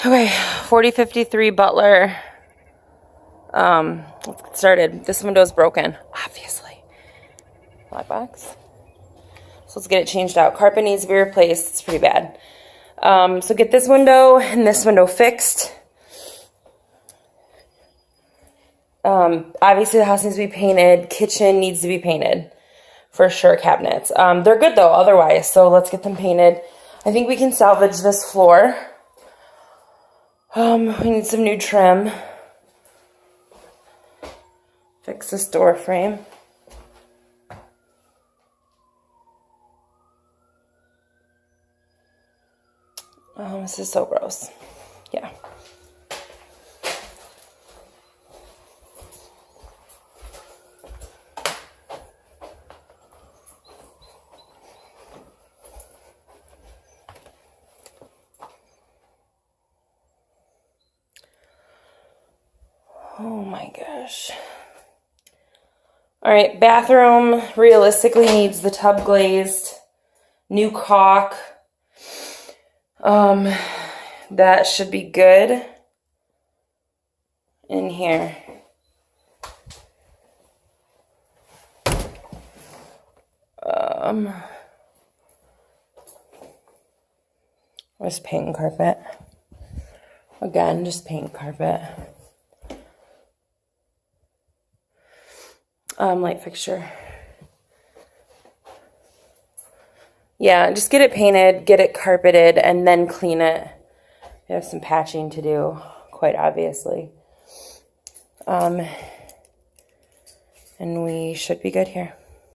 Okay, 4053 Butler. Let's get started. This window is broken, obviously. Black box. So let's get it changed out. Carpet needs to be replaced. It's pretty bad. So get this window and this window fixed. Obviously the house needs to be painted. Kitchen needs to be painted. For sure, cabinets. They're good though otherwise, so let's get them painted. I think we can salvage this floor. We need some new trim. Fix this door frame. This is so gross. Yeah. Oh my gosh. All right, bathroom realistically needs the tub glazed, new caulk. That should be good in here. Just paint carpet. Again, just paint carpet. Light fixture. Yeah, just get it painted, get it carpeted, and then clean it. We have some patching to do, quite obviously. And we should be good here.